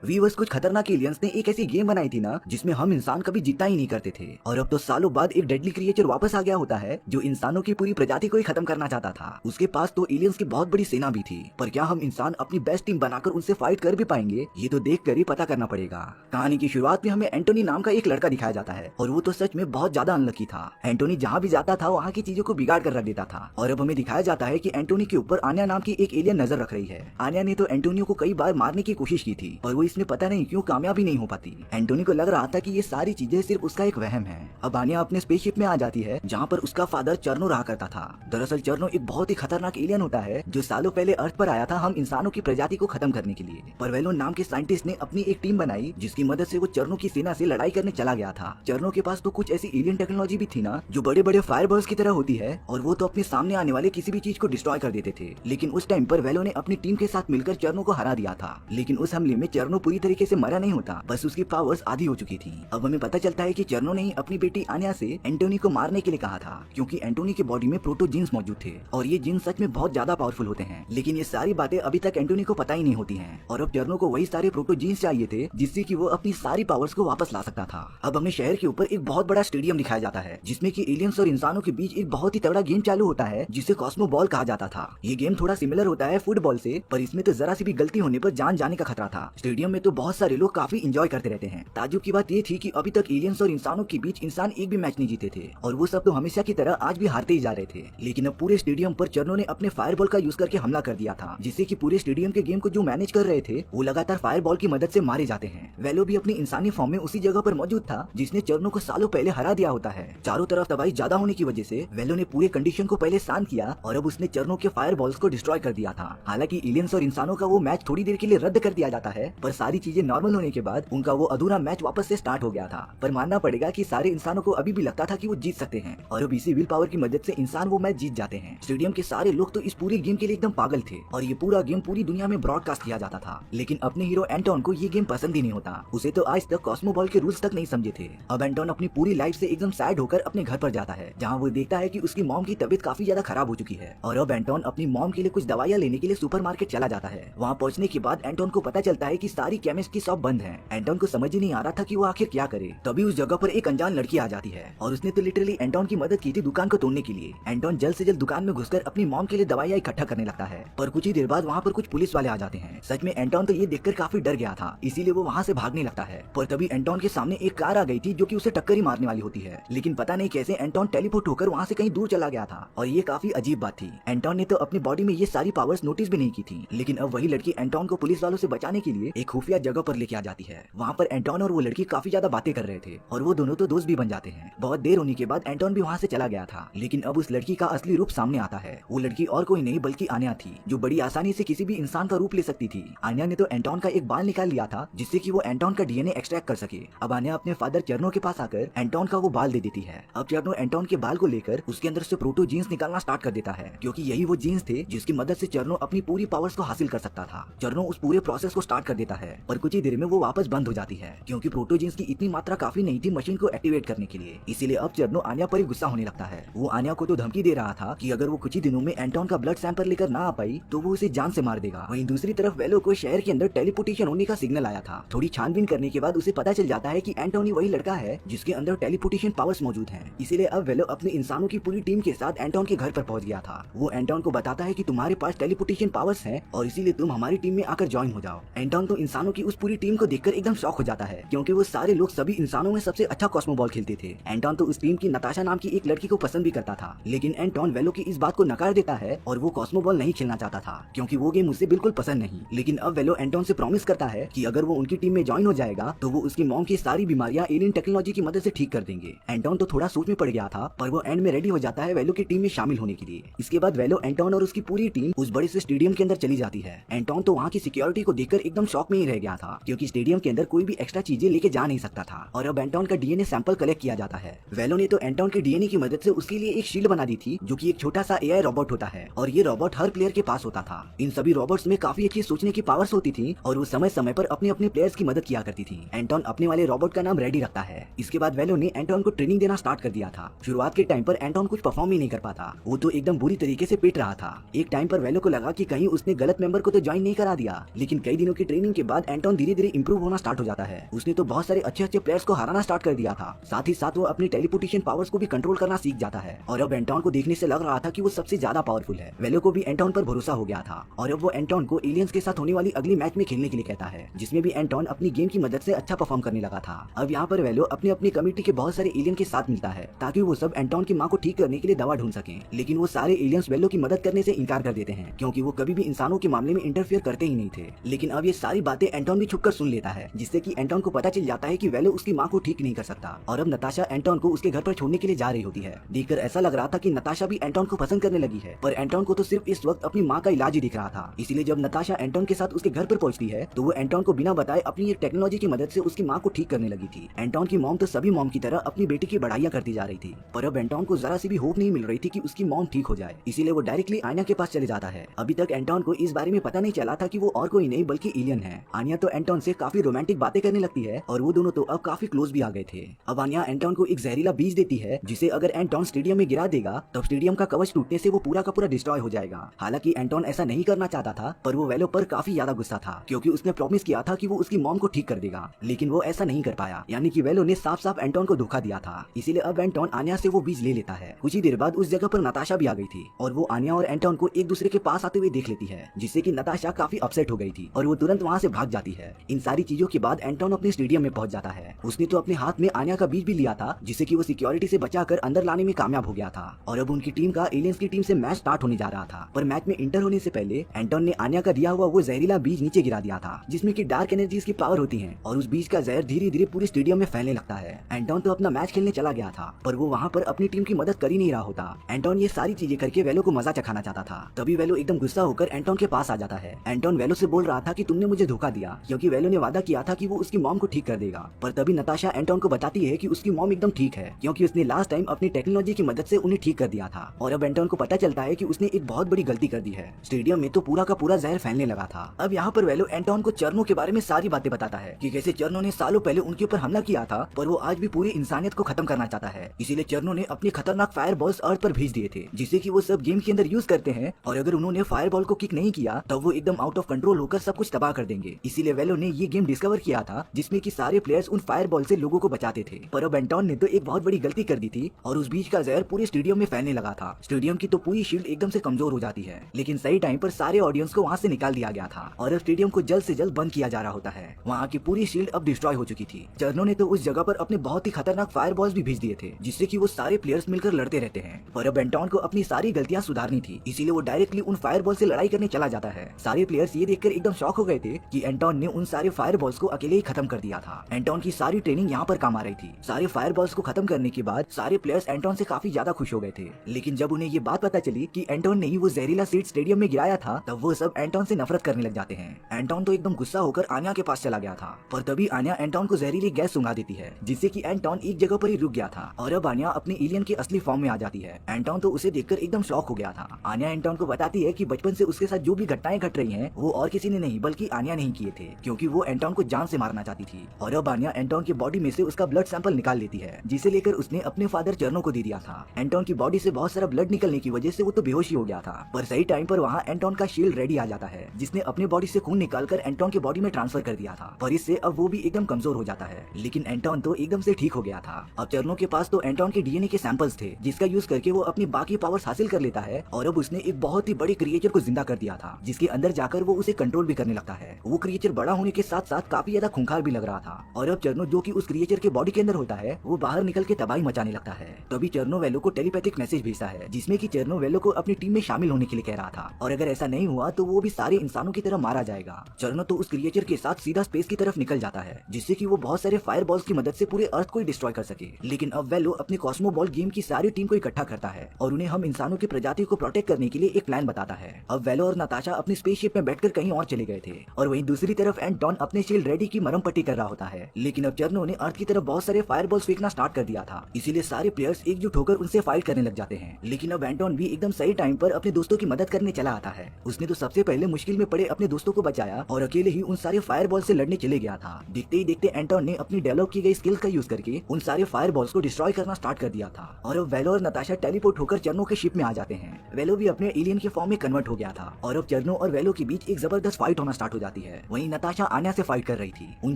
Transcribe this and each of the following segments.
Viewers, कुछ खतरनाक aliens ने एक ऐसी गेम बनाई थी ना जिसमें हम इंसान कभी जीतना ही नहीं करते थे, और अब तो सालों बाद एक डेडली क्रिएचर वापस आ गया होता है जो इंसानों की पूरी प्रजाति को ही खत्म करना चाहता था। उसके पास तो एलियंस की बहुत बड़ी सेना भी थी, पर क्या हम इंसान अपनी बेस्ट टीम बनाकर उनसे फाइट कर भी पाएंगे, ये तो देख कर ही पता करना पड़ेगा। कहानी की शुरुआत में हमें एंटोनी नाम का एक लड़का दिखाया जाता है, और वो तो सच में बहुत ज्यादा अनलकी था। एंटोनी जहाँ भी जाता था वहाँ की चीजों को बिगाड़ कर रख देता था, और अब हमें दिखाया जाता है कि एंटोनी के ऊपर आन्या नाम की एक एलियन नजर रख रही है। आन्या ने तो एंटोनियो को कई बार मारने की कोशिश की थी, और वो इसमें पता नहीं क्यों कामयाब ही नहीं हो पाती। एंटोनी को लग रहा था कि ये सारी चीजें सिर्फ उसका एक वहम है। अब आन्या अपने स्पेसशिप में आ जाती है जहाँ पर उसका फादर चर्नो रहा करता था। दरअसल चर्नो एक बहुत ही खतरनाक एलियन होता है जो सालों पहले अर्थ पर आया था हम इंसानों की प्रजाति को खत्म करने के लिए। परवेलो नाम के साइंटिस्ट ने अपनी एक टीम बनाई जिसकी मदद से वो चर्नो की सेना से लड़ाई करने चला गया था। चर्नो के पास तो कुछ ऐसी एलियन टेक्नोलॉजी भी थी ना जो बड़े बड़े फायरबॉल्स की तरह होती है, और वो तो अपने सामने आने वाले किसी भी चीज को डिस्ट्रॉय कर देते थे। लेकिन उस टाइम पर वेलो ने अपनी टीम के साथ मिलकर चर्नो को हरा दिया था। लेकिन उस हमले में चर्नो पूरी तरीके से मरा नहीं होता, बस उसकी पावर्स आधी हो चुकी थी। अब हमें पता चलता है कि चर्नो ने ही अपनी बेटी आन्या से एंटोनी को मारने के लिए कहा था, क्योंकि एंटोनी के बॉडी में प्रोटो जीन्स मौजूद थे, और ये जीन्स सच में बहुत ज्यादा पावरफुल होते हैं। लेकिन ये सारी बातें अभी तक एंटोनी को पता ही नहीं होती हैं, और अब चर्नो को वही सारे प्रोटो जीन्स चाहिए थे जिससे कि वो अपनी सारी पावर्स को वापस ला सकता था। अब हमें शहर के ऊपर एक बहुत बड़ा स्टेडियम दिखाया जाता है जिसमें कि एलियंस और इंसानों के बीच एक बहुत ही तगड़ा गेम चालू होता है जिसे कॉस्मो बॉल कहा जाता था। ये गेम थोड़ा सिमिलर होता है फुटबॉल से, पर इसमें तो जरा सी भी गलती होने पर जान जाने का खतरा था। स्टेडियम में तो बहुत सारे लोग काफी इंजॉय करते रहते हैं। ताज्जुब की बात ये थी कि अभी तक एलियंस और इंसानों के बीच इंसान एक भी मैच नहीं जीते थे, और वो सब तो हमेशा की तरह आज भी हारते ही जा रहे थे। लेकिन अब पूरे स्टेडियम पर चर्नो ने अपने फायरबॉल का यूज करके हमला कर दिया था, जिससे कि पूरे स्टेडियम के गेम को जो मैनेज कर रहे थे वो लगातार फायरबॉल की मदद से मारे जाते हैं। वेलो भी अपनी इंसानी फॉर्म में उसी जगह पर मौजूद था जिसने चर्नो को सालों पहले हरा दिया होता है। चारों तरफ तबाही ज्यादा होने की वजह से वेलो ने पूरे कंडीशन को पहले शांत किया, और अब उसने चर्नो के फायरबॉल्स को डिस्ट्रॉय कर दिया था। हालांकि एलियंस और इंसानों का वो मैच थोड़ी देर के लिए रद्द कर दिया जाता है, पर सारी चीजें नॉर्मल होने के बाद उनका वो अधूरा मैच वापस से स्टार्ट हो गया था। पर मानना पड़ेगा कि सारे इंसानों को अभी भी लगता था कि वो जीत सकते हैं, और अब इसी विल पावर की मदद से इंसान वो मैच जीत जाते हैं। स्टेडियम के सारे लोग तो इस पूरे गेम के लिए एकदम पागल थे, और ये पूरा गेम पूरी दुनिया में ब्रॉडकास्ट किया जाता था। लेकिन अपने हीरो एंटोन को ये गेम पसंद ही नहीं होता, उसे तो आज तक कॉस्मो बॉल के रूल्स तक नहीं समझे थे। अब एंटोन अपनी पूरी लाइफ से एकदम सैड होकर अपने घर पर जाता है, जहाँ वो देखता है कि उसकी मॉम की तबीयत काफी ज्यादा खराब हो चुकी है, और अब एंटोन अपनी मॉम के लिए कुछ दवाइयाँ लेने के लिए सुपरमार्केट चला जाता है। वहाँ पहुँचने के बाद एंटोन को पता चलता है कि सारी केमिस्ट की शॉप बंद है। एंटोन को समझ ही नहीं आ रहा था कि वो आखिर क्या करे। तभी उस जगह पर एक अनजान लड़की आ जाती है, और उसने तो लिटरली एंटोन की मदद की थी दुकान को तोड़ने के लिए। एंटोन जल्द से जल्द दुकान में घुसकर अपनी मॉम के लिए दवाइयाँ इकट्ठा करने लगता है, पर कुछ ही देर बाद वहाँ पर कुछ पुलिस वाले आ जाते हैं। सच में एंटोन तो ये देखकर काफी डर गया था, इसीलिए वो वहाँ से भागने लगता है। पर तभी एंटोन के सामने एक कार आ गई थी जो कि उसे टक्कर ही मारने वाली होती है, लेकिन पता नहीं कैसे एंटोन टेलीपोर्ट होकर वहाँ से कहीं दूर चला गया था, और ये काफी अजीब बात थी। एंटोन ने तो अपनी बॉडी में ये सारी पावर्स नोटिस भी नहीं की थी। लेकिन अब वही लड़की एंटोन को पुलिस वालों से बचाने के लिए एक खुफिया जगह पर लेके आ जाती है। वहाँ पर एंटोन और वो लड़की काफी ज्यादा बातें कर रहे थे, और वो दोनों तो दोस्त भी बन जाते हैं। बहुत देर होने के बाद एंटोन भी वहाँ से चला गया था, लेकिन अब उस लड़की का असली रूप सामने आता है। वो लड़की और कोई नहीं बल्कि आन्या थी, जो बड़ी आसानी से किसी भी इंसान का रूप ले सकती थी। आन्या ने तो एंटोन का एक बाल निकाल लिया था जिससे कि वो एंटोन का डीएनए एक्सट्रैक्ट कर सके। अब आन्या अपने फादर चर्नो के पास आकर एंटोन का वो बाल दे देती है। अब चर्नो एंटोन के बाल को लेकर उसके अंदर से प्रोटो जीन्स निकालना स्टार्ट कर देता है, क्योंकि यही वो जीन्स थे जिसकी मदद से चर्नो अपनी पूरी पावर्स को हासिल कर सकता था। चर्नो उस पूरे प्रोसेस को स्टार्ट कर देता है, पर कुछ ही देर में वो वापस बंद हो जाती है, क्योंकि प्रोटो जीन्स की इतनी मात्रा काफी नहीं थी मशीन को एक्टिवेट करने के लिए। इसीलिए अब चर्नो आन्या पर ही गुस्सा होने लगता है। वो आन्या को तो धमकी दे रहा था कि अगर वो कुछ ही दिनों में एंटोन का ब्लड सैंपल लेकर ना आ पाई तो वो उसे जान से मार देगा। वहीं दूसरी तरफ वेलो को शहर के अंदर टेलीपोर्टेशन होने का सिग्नल आया था। थोड़ी छानबीन करने के बाद उसे पता चल जाता है कि एंटोनी वही लड़का है जिसके अंदर टेलीपोर्टेशन पावर्स मौजूद हैं। इसीलिए अब वेलो अपने इंसानों की पूरी टीम के साथ एंटोन के घर पर पहुंच गया था। वो एंटोन को बताता है कि तुम्हारे पास टेलीपोर्टेशन पावर्स हैं और इसीलिए तुम हमारी टीम में आकर ज्वाइन हो जाओ। एंटोन तो इंसानों की उस पूरी टीम को देखकर एकदम शॉक हो जाता है, क्योंकि वो सारे लोग सभी इंसानों में सबसे अच्छा कॉस्मो बॉल खेलते थे। एंटोन तो उस टीम की नताशा नाम की एक लड़की को पसंद भी करता था, लेकिन एंटोन वेलो की इस बात को नकार देता है और वो कॉस्मो बॉल नहीं खेलना चाहता था, क्योंकि वो गेम उसे बिल्कुल पसंद नहीं। लेकिन अब वेलो एंटोन से प्रॉमिस करता है कि अगर वो उनकी टीम में ज्वाइन हो जाएगा तो वो उसकी मॉम की सारी बीमारियां एलियन टेक्नोलॉजी की मदद से ठीक कर देंगे। एंटोन तो थोड़ा सोच में पड़ गया था, पर वो एंड में रेडी हो जाता है वेलो की टीम में शामिल होने के लिए। इसके बाद वेलो एंटोन और उसकी पूरी टीम उस बड़े से स्टेडियम के अंदर चली जाती है। एंटोन तो वहाँ की सिक्योरिटी को देखकर एकदम शॉक में ही रह गया था, क्योंकि स्टेडियम के अंदर कोई भी एक्स्ट्रा चीजें लेके जा नहीं सकता था। और अब एंटोन का डीएनए सैंपल कलेक्ट किया जाता है। वेलो ने तो एंटोन के डीएनए की मदद से उसके लिए एक शील्ड बना दी थी, जो कि एक छोटा सा एआई रोबोट होता है, और ये रोबोट हर प्लेयर के पास होता था। इन सभी रोबोट्स में काफी अच्छी सोचने की पावर्स होती थी, और वो समय समय पर अपने अपने प्लेयर्स की मदद किया करती थी। एंटोन अपने वाले रोबोट का नाम रेडी रखता है। इसके बाद वेलो ने एंटोन को ट्रेनिंग देना स्टार्ट कर दिया था। शुरुआत के टाइम पर एंटोन कुछ परफॉर्म ही नहीं कर पाता, वो तो एकदम बुरी तरीके से पिट रहा था। एक टाइम पर वेलो को लगा कि कहीं उसने गलत मेंबर को तो ज्वाइन नहीं करा दिया, लेकिन कई दिनों की ट्रेनिंग के बाद एंटोन धीरे धीरे इंप्रूव होना स्टार्ट हो जाता है। उसने तो बहुत सारे अच्छे अच्छे प्लेयर्स को हराना स्टार्ट कर दिया था। साथ ही साथ वो अपनी टेलीपोर्टेशन पावर्स को भी कंट्रोल करना सीख जाता है और अब एंटोन को देखने से लग रहा था कि वो सबसे ज्यादा पावरफुल है। वेलो को भी एंटोन पर भरोसा हो गया था और अब वो एंटोन को एलियंस के साथ होने वाली अगली मैच में खेलने के लिए कहता है, जिसमें भी एंटोन अपनी गेम की मदद से अच्छा परफॉर्म करने लगा था। अब यहाँ पर वेलो अपनी अपनी कम्युनिटी के बहुत सारे एलियन के साथ मिलता है ताकि वो सब एंटोन की माँ को ठीक करने के लिए दवा ढूंढ सके। लेकिन वो सारे एलियंस वेलो की मदद करने से इनकार कर देते हैं क्योंकि वो कभी भी इंसानों के मामले में इंटरफेयर करते ही नहीं थे। लेकिन अब ये सारी बातें एंटोन भी छुपकर सुन लेता है, जिससे कि एंटोन को पता चल जाता है कि वेलो उसकी माँ को ठीक नहीं कर सकता और अब नताशा एंटोन को उसके घर पर छोड़ने के लिए जा रही होती है। देखकर ऐसा लग रहा था कि नताशा भी एंटोन को पसंद करने लगी है, पर एंटोन को तो सिर्फ इस वक्त अपनी माँ का इलाज ही दिख रहा था। इसीलिए जब नताशा एंटोन के साथ उसके घर पर पहुंचती है तो वो एंटोन को बिना बताए अपनी एक टेक्नोलॉजी की मदद से उसकी माँ को ठीक करने लगी थी। एंटोन की मॉम तो सभी मॉम की तरह अपनी बेटी की बढ़ाइयां करती जा रही थी, पर अब एंटोन को जरा सी भी होप नहीं मिल रही थी कि उसकी मॉम ठीक हो जाए। इसीलिए वो डायरेक्टली आन्या के पास चले जाता है। अभी तक एंटोन को इस बारे में पता नहीं चला था कि वो और कोई नहीं बल्कि एलियन है। आन्या तो एंटोन से काफी रोमांटिक बातें करने लगती है और वो दोनों तो अब काफी क्लोज भी आ गए थे। अब आन्या एंटोन को एक जहरीला बीज देती है जिसे अगर एंटोन स्टेडियम में गिरा देगा तब स्टेडियम का कवच टूटने से वो पूरा का पूरा डिस्ट्रॉय हो जाएगा। हालांकि एंटोन ऐसा नहीं करना चाहता था, पर वो वेलो पर काफी ज्यादा गुस्सा था क्योंकि उसने प्रॉमिस किया था कि वो उसकी मॉम को ठीक कर देगा, लेकिन वो ऐसा नहीं कर पाया। यानी कि वेलो ने साफ साफ एंटोन को धोखा दिया था। इसीलिए अब एंटोन आन्या से वो बीज ले लेता है। कुछ ही देर बाद उस जगह पर नताशा भी आ गई थी और वो आन्या और एंटोन को एक दूसरे के पास आते हुए देख लेती है, जिससे कि नताशा काफी अपसेट हो गई थी और वो तुरंत वहाँ से भाग जाती है। इन सारी चीजों के बाद एंटोन अपने स्टेडियम में पहुंच जाता है। उसने तो अपने हाथ में आन्या का बीज भी लिया था, जिससे कि वो सिक्योरिटी से बचाकर अंदर लाने में कामयाब हो गया था और अब उनकी टीम का एलियंस की टीम से मैच स्टार्ट होने जा रहा था। पर मैच में इंटर होने से पहले एंटोन ने आन्या का दिया हुआ वो जहरीला बीज नीचे गिरा दिया था, जिसमें कि डार्क एनर्जीज की पावर होती है और उस बीज का जहर धीरे धीरे पूरे स्टेडियम में फैलने लगता है। एंटोन तो अपना मैच खेलने चला गया था, पर वो वहाँ पर अपनी टीम की मदद कर ही नहीं रहा होता। एंटोन ये सारी चीजें करके वेलो को मजा चखाना चाहता था। तभी वेलो एकदम गुस्सा होकर एंटोन के पास आ जाता है। एंटोन वेलो से बोल रहा था कि तुमने मुझे धोखा दिया, क्योंकि वेलो ने वादा किया था कि वो उसकी मॉम को ठीक कर देगा। पर तभी नताशा एंटोन को बताती है कि उसकी मॉम एकदम ठीक है, क्योंकि उसने लास्ट टाइम अपनी टेक्नोलॉजी की मदद से उन्हें ठीक कर दिया था। और अब एंटोन को पता चलता है कि उसने एक बहुत बड़ी गलती कर दी है। स्टेडियम में तो पूरा का पूरा जहर फैलने लगा था। अब यहाँ पर वेलो एंटोन को चर्नो के बारे में सारी बातें बताता है कि कैसे चर्नो ने सालों पहले उनके ऊपर हमला किया था, पर वो आज भी पूरी इंसानियत को खत्म करना चाहता है। इसीलिए चर्नो ने अपने खतरनाक फायर बॉल्स अर्थ पर भेज दिए थे, जिससे कि वो सब गेम के अंदर यूज करते हैं और अगर उन्होंने फायर बॉल को किक नहीं किया तब वो एकदम आउट ऑफ कंट्रोल होकर सब कुछ तबाह कर देंगे। इसीलिए वेलो ने ये गेम डिस्कवर किया था जिसमें कि सारे प्लेयर्स उन फायर बॉल से लोगों को बचाते थे। पर अब एंटोन ने तो एक बहुत बड़ी गलती कर दी थी और उस बीच का जहर पूरे स्टेडियम में फैलने लगा था। स्टेडियम की तो पूरी शील्ड एकदम से कमजोर हो जाती है, लेकिन सही टाइम पर सारे ऑडियंस को वहाँ से निकाल दिया गया था और अब स्टेडियम को जल्द से जल्द बंद किया जा रहा होता है। वहाँ की पूरी शील्ड अब डिस्ट्रॉय हो चुकी थी। चर्नो ने तो उस जगह पर अपने बहुत ही खतरनाक फायर बॉल्स भी भेज दिए थे, जिससे कि वो सारे प्लेयर्स मिलकर लड़ते रहते हैं। पर अब एंटोन को अपनी सारी गलतियां सुधारनी थी, इसीलिए वो डायरेक्टली उन फायर बॉल से लड़ाई करने चला जाता है। सारे प्लेयर्स ये देखकर एकदम शॉक हो गए थे कि एंटोन ने उन सारे फायर बॉल्स को अकेले ही खत्म कर दिया था। एंटोन की सारी ट्रेनिंग यहाँ पर काम आ रही थी। सारे फायर बॉल्स को खत्म करने के बाद सारे प्लेयर्स एंटोन से काफी ज्यादा खुश हो गए थे, लेकिन जब उन्हें ये बात पता चली कि एंटोन ने ही वो जहरीला सीड स्टेडियम में गिराया था, तब वो सब एंटोन से नफरत करने लग जाते हैं। एंटोन तो एकदम गुस्सा होकर आन्या के पास चला गया था, पर तभी आन्या एंटोन को जहरीली गैस सुंघा देती है, जिससे कि एंटोन एक जगह पर ही रुक गया था और अब आन्या अपने एलियन के असली फॉर्म में आ जाती है। एंटोन तो उसे देखकर एकदम शॉक हो गया था। आन्या एंटोन को बताती है कि बचपन से उसके साथ जो भी घटनाएं घट रही हैं, वो और किसी ने नहीं बल्कि आन्या नहीं किए थे, क्योंकि वो एंटोन को जान से मारना चाहती थी। और अब आन्या एंटोन की बॉडी में से उसका ब्लड सैंपल निकाल लेती है, जिसे लेकर उसने अपने फादर चर्नो को दे दिया था। एंटोन की बॉडी से बहुत सारा ब्लड निकलने की वजह से वो तो बेहोश ही हो गया था, पर सही टाइम पर वहाँ एंटोन का शील्ड रेडी आ जाता है, जिसने अपने बॉडी से खून निकालकर एंटोन की बॉडी में ट्रांसफर कर दिया था। पर इससे अब वो भी एकदम कमजोर हो जाता है, लेकिन एंटोन तो एकदम से ठीक हो गया था। अब चर्नो के पास तो एंटोन के डीएनए के सैंपल्स थे, जिसका यूज करके वो अपनी बाकी पावर्स हासिल कर लेता है और अब उसने एक बहुत ही बड़ी क्रिएचर को जिंदा कर दिया था, जिसके अंदर जाकर वो उसे कंट्रोल भी करने लगता है। वो क्रिएचर बड़ा होने के साथ साथ काफी ज्यादा खूंखार भी लग रहा था और अब चर्नो जो कि उस क्रिएचर के बॉडी के अंदर होता है, वो बाहर निकल के तबाही मचाने लगता है। तभी चर्नो वेलो को टेलीपैथिक मैसेज भेजता है, जिसमें कि चर्नो वेलो को अपनी टीम में शामिल होने के लिए कह रहा था और अगर ऐसा नहीं हुआ तो वो भी सारे इंसानों की तरह मारा जाएगा। चर्नो तो उस क्रिएचर के साथ सीधा स्पेस की तरफ निकल जाता है, जिससे कि वो बहुत सारे फायर बॉल्स की मदद से पूरे अर्थ को डिस्ट्रॉय कर सके। लेकिन अब वेलो अपने कॉस्मो बॉल गेम की सारी टीम को इकट्ठा करता है और उन्हें हम इंसानों की प्रजाति को प्रोटेक्ट करने के लिए एक प्लान बताता है। अब वेलो और नताशा अपनी स्पेसशिप में बैठकर कहीं और चले गए थे और वहीं दूसरी तरफ एंटोन अपने शील्ड रेडी की मरम पट्टी कर रहा होता है। लेकिन अब चर्नो ने अर्थ की तरफ बहुत सारे फायर बॉल्स फेंकना स्टार्ट कर दिया था, इसीलिए सारे प्लेयर्स एकजुट होकर उनसे फाइट करने लग जाते हैं। लेकिन अब एंटोन भी एकदम सही टाइम पर अपने दोस्तों की मदद करने चला आता है। उसने तो सबसे पहले मुश्किल में पड़े अपने दोस्तों को बचाया और अकेले ही उन सारे फायर बॉल से लड़ने चले गया था। देखते ही देखते एंटोन ने अपनी डेवलप की गई स्किल्स का यूज करके उन सारे फायर बॉल्स को डिस्ट्रॉय करना स्टार्ट कर दिया था और अब वेलो और नताशा टेलीपोर्ट होकर चर्नो के शिप में आ जाते हैं। वेलो भी अपने एलियन के फॉर्म में कन्वर्ट हो गया था और अब चर्नो और वेलो के बीच एक जबरदस्त फाइट होना स्टार्ट हो जाती है। वहीं नताशा आन्या से फाइट कर रही थी। उन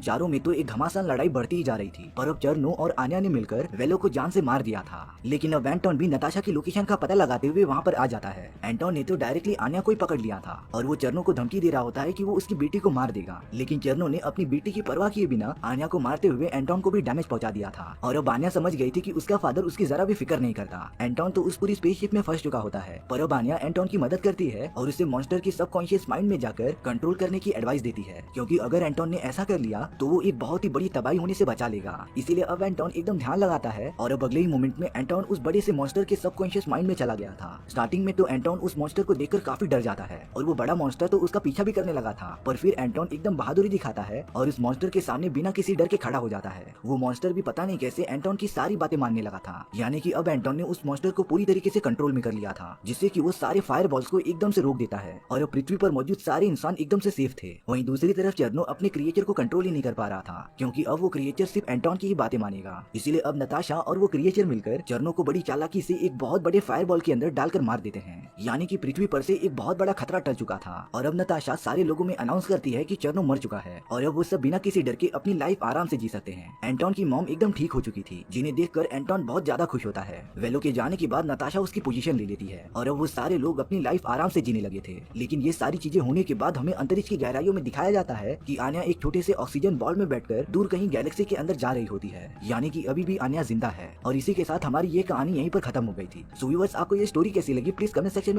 चारों में तो एक घमासान लड़ाई बढ़ती ही जा रही थी, पर अब चर्नो और आन्या ने मिलकर वेलो को जान से मार दिया था। लेकिन अब एंटोन भी नताशा की लोकेशन का पता लगाते हुए वहाँ पर आ जाता है। एंटोन ने तो डायरेक्टली आन्या को ही पकड़ लिया था और वो चर्नो को धमकी दे रहा होता है कि वो उसकी बेटी को मार देगा, लेकिन चर्नो ने अपनी बेटी की परवाह किए बिना आन्या को मारते हुए एंटोन को भी डैमेज पहुंचा दिया था। और अब आन्या समझ गई थी कि उसका फादर उसकी जरा भी फिक्र नहीं करता। एंटोन तो उस पूरी स्पेसशिप में फंस चुका होता है, पर अब आन्या एंटोन की मदद करती है और उसे मॉन्स्टर की सबकॉन्शियस माइंड में जाकर कंट्रोल करने की एडवाइस देती है, क्योंकि अगर एंटोन ने ऐसा कर लिया तो वो एक बहुत ही बड़ी तबाही होने से बचा लेगा। इसीलिए अब एंटोन एकदम ध्यान लगाता है और अब अगले ही मोमेंट में एंटोन उस बड़े से मॉन्स्टर के सबकॉन्शियस माइंड में चला गया था। स्टार्टिंग में तो एंटोन उस मॉन्स्टर को देखकर काफी डर जाता है और वो बड़ा मॉन्स्टर तो उसका पीछा भी करने लगा था, पर फिर एंटोन एकदम बहादुरी दिखाता है और उस मॉन्स्टर के सामने बिना किसी डर के खड़ा हो जाता है। वो मॉन्स्टर भी पता नहीं कैसे एंटोन की सारी बातें मानने लगा था, यानी कि अब एंटोन ने उस मॉन्स्टर को पूरी तरीके से कंट्रोल में कर लिया था, जिससे कि वो सारे फायर बॉल्स को एकदम से रोक देता है और अब पृथ्वी पर मौजूद सारे इंसान एकदम से सेफ थे। वहीं दूसरी तरफ चर्नो अपने क्रिएचर को कंट्रोल ही नहीं कर पा रहा था, क्योंकि अब वो क्रिएचर सिर्फ एंटोन की ही बातें मानेगा। इसीलिए अब नताशा और वो क्रिएचर मिलकर चर्नो को बड़ी चालाकी से एक बहुत बड़े फायर बॉल के अंदर डालकर मार देते हैं, यानी कि पृथ्वी पर से एक बहुत बड़ा खतरा टल चुका था। और अब नताशा सारे लोगों में अनाउंस करती है कि चर्नो मर चुका है और अब वो सब बिना किसी डर के अपनी लाइफ आराम से जी सकते हैं। एंटोन की मॉम एकदम ठीक हो चुकी थी, जिन्हें देखकर एंटोन बहुत ज्यादा खुश होता है। वेलो के जाने के बाद नताशा उसकी पोजीशन ले लेती है और अब वो सारे लोग अपनी लाइफ आराम से जीने लगे थे। लेकिन ये सारी चीजें होने के बाद हमें अंतरिक्ष की गहराइयों में दिखाया जाता है कि आन्या एक छोटे से ऑक्सीजन बॉल में बैठकर दूर कहीं गैलेक्सी के अंदर जा रही होती है, यानी कि अभी भी आन्या जिंदा है। और इसी के साथ हमारी ये कहानी यहीं पर खत्म हो गई थी। सो व्यूअर्स, आपको ये स्टोरी कैसी लगी प्लीज कमेंट सेक्शन में